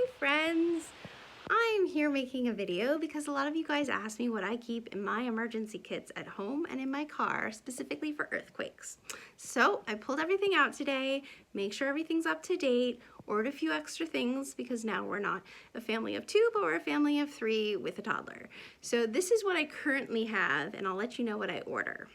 Hi friends! I'm here making a video because a lot of you guys asked me what I keep in my emergency kits at home and in my car, specifically for earthquakes. So I pulled everything out today, make sure everything's up to date, ordered a few extra things because now we're not a family of 2, but we're a family of 3 with a toddler. So this is what I currently have, and I'll let you know what I order.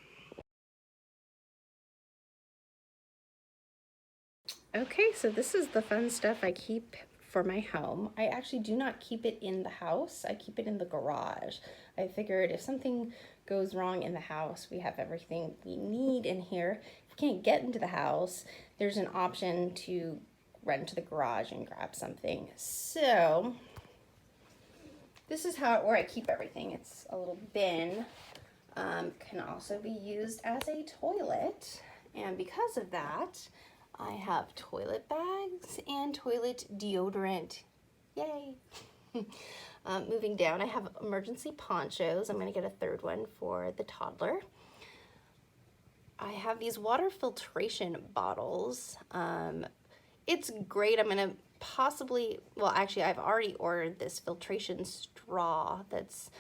Okay, so this is the fun stuff I keep for my home. I actually do not keep it in the house. I keep it in the garage. I figured if something goes wrong in the house, we have everything we need in here. If we can't get into the house, there's an option to run to the garage and grab something. So this is where I keep everything. It's a little bin. Can also be used as a toilet. And because of that, I have toilet bags and toilet deodorant. Yay! Moving down, I have emergency ponchos. I'm going to get a third one for the toddler. I have these water filtration bottles. It's great. I'm going to possibly, well, actually, I've already ordered this filtration straw that's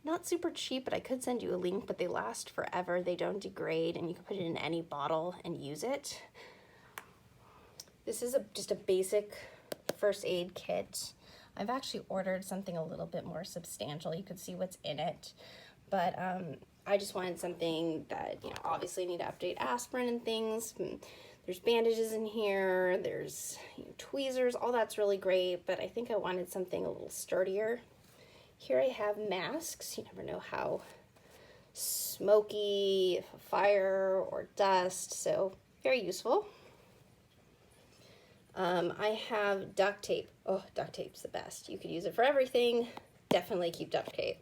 not super cheap, but I could send you a link, but they last forever. They don't degrade, and you can put it in any bottle and use it. This is just a basic first aid kit. I've actually ordered something a little bit more substantial. You could see what's in it, but I just wanted something that, obviously need to update aspirin and things. There's bandages in here, there's tweezers, all that's really great, but I think I wanted something a little sturdier. Here I have masks. You never know how smoky, fire or dust, so very useful. I have duct tape. Oh, duct tape's the best. You could use it for everything. Definitely keep duct tape.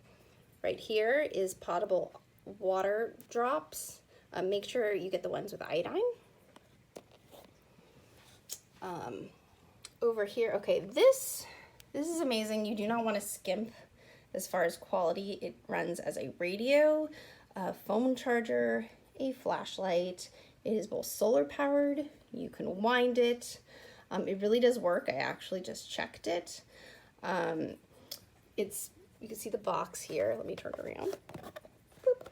Right here is potable water drops. Make sure you get the ones with iodine. Over here, okay, this is amazing. You do not want to skimp as far as quality. It runs as a radio, a phone charger, a flashlight. It is both solar powered. You can wind it. It really does work. I actually just checked it. You can see the box here. Let me turn it around. Boop.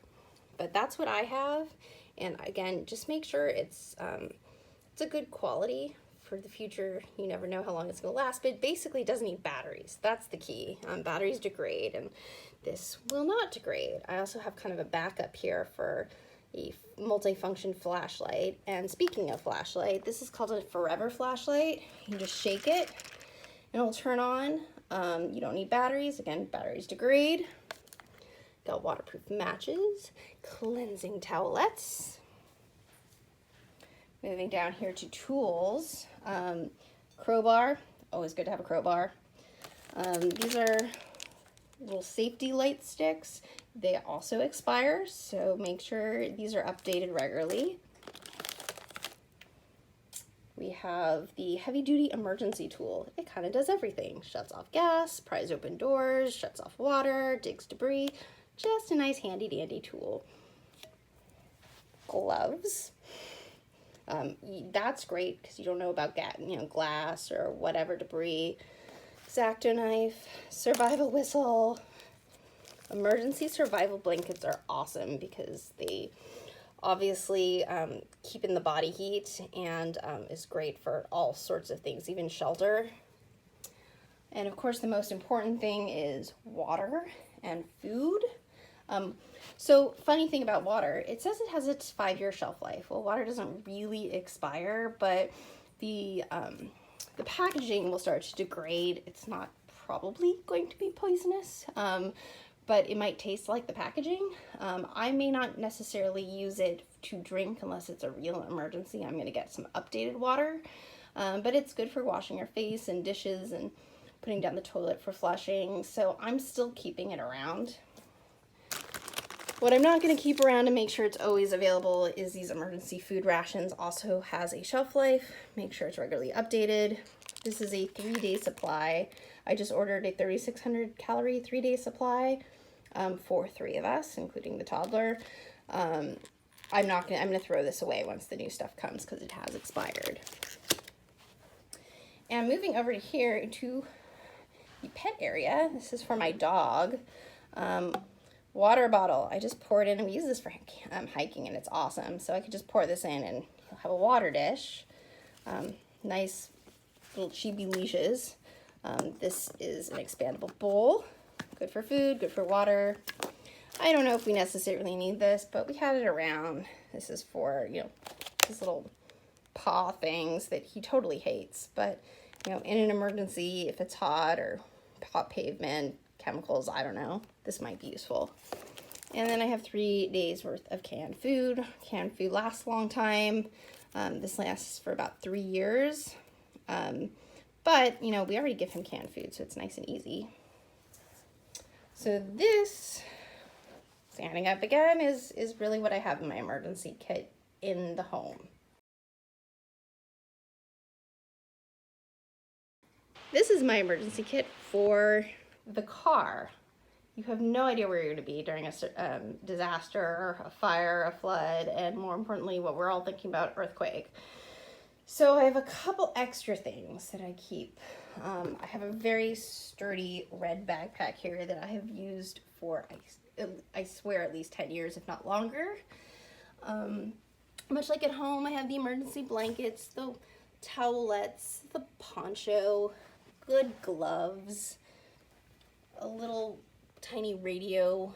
But that's what I have. And again, just make sure it's a good quality for the future. You never know how long it's going to last, but it basically doesn't need batteries. That's the key. Batteries degrade, and this will not degrade. I also have kind of a backup here for a multi-function flashlight. And speaking of flashlight, this is called a forever flashlight. You can just shake it and it'll turn on. You don't need batteries. Again, batteries degrade. Got waterproof matches, cleansing towelettes. Moving down here to tools. Crowbar, always good to have a crowbar. These are little safety light sticks. They also expire, so make sure these are updated regularly. We have the heavy duty emergency tool. It kind of does everything. Shuts off gas, pries open doors, shuts off water, digs debris. Just a nice handy dandy tool. Gloves. That's great because you don't know about glass or whatever debris. X-Acto knife, survival whistle. Emergency survival blankets are awesome because they obviously keep in the body heat and is great for all sorts of things, even shelter. And of course, the most important thing is water and food. So funny thing about water, it says it has its 5-year shelf life. Well, water doesn't really expire, but the packaging will start to degrade. It's not probably going to be poisonous, but it might taste like the packaging. I may not necessarily use it to drink unless it's a real emergency. I'm gonna get some updated water, but it's good for washing your face and dishes and putting down the toilet for flushing, so I'm still keeping it around. What I'm not going to keep around to make sure it's always available is these emergency food rations. Also has a shelf life. Make sure it's regularly updated. This is a 3-day supply. I just ordered a 3,600 calorie 3-day supply for 3 of us, including the toddler. I'm gonna throw this away once the new stuff comes because it has expired. And moving over to here to the pet area, this is for my dog. Water bottle, I just poured in, we use this for hiking and it's awesome. So I could just pour this in and have a water dish. Nice little chibi leashes. This is an expandable bowl, good for food, good for water. I don't know if we necessarily need this, but we had it around. This is for, you know, these little paw things that he totally hates, but you know, in an emergency, if it's hot or hot pavement, chemicals, I don't know, this might be useful. And then I have 3 days worth of canned food. Canned food lasts a long time. This lasts for about 3 years. But, you know, we already give him canned food, so it's nice and easy. So this, standing up again, is really what I have in my emergency kit in the home. This is my emergency kit for the car. You have no idea where you're going to be during a disaster, a fire, a flood, and more importantly, what we're all thinking about, earthquake. So I have a couple extra things that I keep. I have a very sturdy red backpack here that I have used for, I swear, at least 10 years, if not longer. Much like at home, I have the emergency blankets, the towelettes, the poncho, good gloves, a little tiny radio,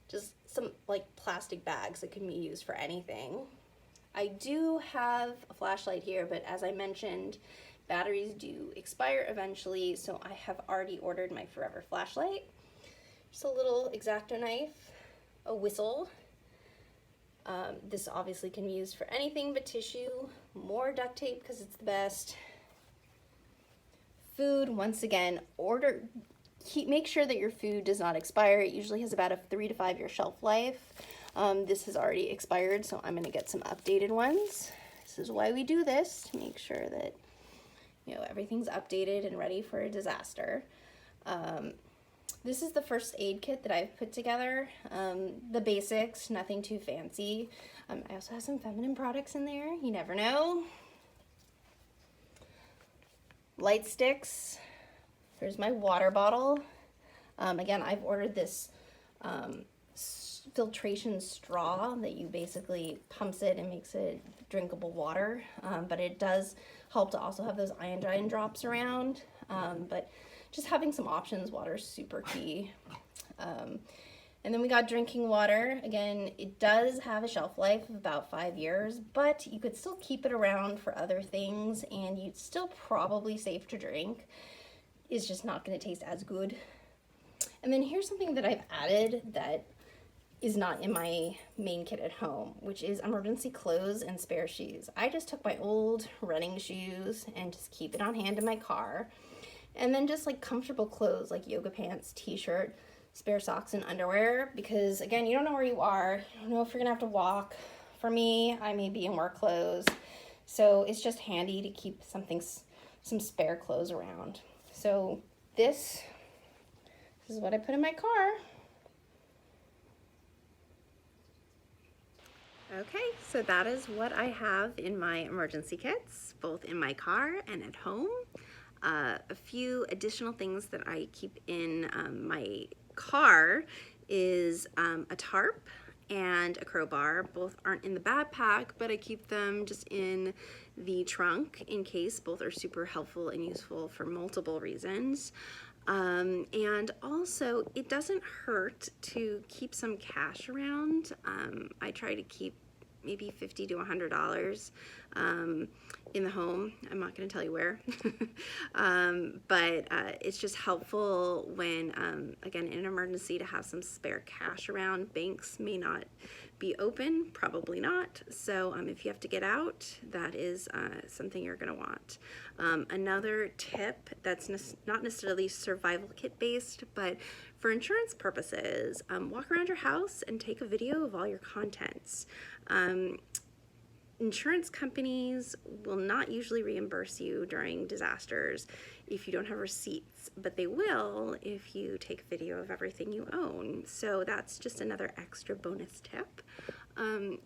just some like plastic bags that can be used for anything. I do have a flashlight here, but as I mentioned, batteries do expire eventually, so I have already ordered my forever flashlight. Just a little X-Acto knife, a whistle. This obviously can be used for anything but tissue, more duct tape because it's the best. Food, once again, make sure that your food does not expire. It usually has about a 3 to 5 year shelf life. This has already expired, so I'm going to get some updated ones. This is why we do this, to make sure that, you know, everything's updated and ready for a disaster. This is the first aid kit that I've put together. The basics, nothing too fancy. I also have some feminine products in there. You never know. Light sticks. Here's my water bottle. Again, I've ordered this filtration straw that you basically pumps it and makes it drinkable water, but it does help to also have those iodine drops around, but just having some options, water is super key. And then we got drinking water. Again, it does have a shelf life of about 5 years, but you could still keep it around for other things and you'd still probably safe to drink. It's just not going to taste as good. And then here's something that I've added that is not in my main kit at home, which is emergency clothes and spare shoes. I just took my old running shoes and just keep it on hand in my car. And then just like comfortable clothes like yoga pants, t-shirt, spare socks and underwear, because again, you don't know where you are. You don't know if you're gonna have to walk. For me, I may be in work clothes. So it's just handy to keep some spare clothes around. So this is what I put in my car. Okay, so that is what I have in my emergency kits, both in my car and at home. A few additional things that I keep in my car is a tarp and a crowbar. Both aren't in the backpack, but I keep them just in the trunk in case. Both are super helpful and useful for multiple reasons. And also, it doesn't hurt to keep some cash around. I try to keep maybe $50 to $100 in the home. I'm not going to tell you where, but it's just helpful when, again, in an emergency, to have some spare cash around. Banks may not be open, probably not. So if you have to get out, that is something you're going to want. Another tip that's not necessarily survival kit based, but for insurance purposes, walk around your house and take a video of all your contents. Insurance companies will not usually reimburse you during disasters if you don't have receipts, but they will if you take video of everything you own. So that's just another extra bonus tip.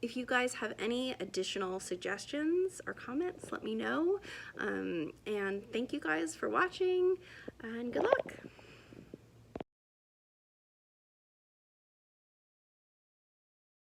If you guys have any additional suggestions or comments, let me know. And thank you guys for watching, and good luck.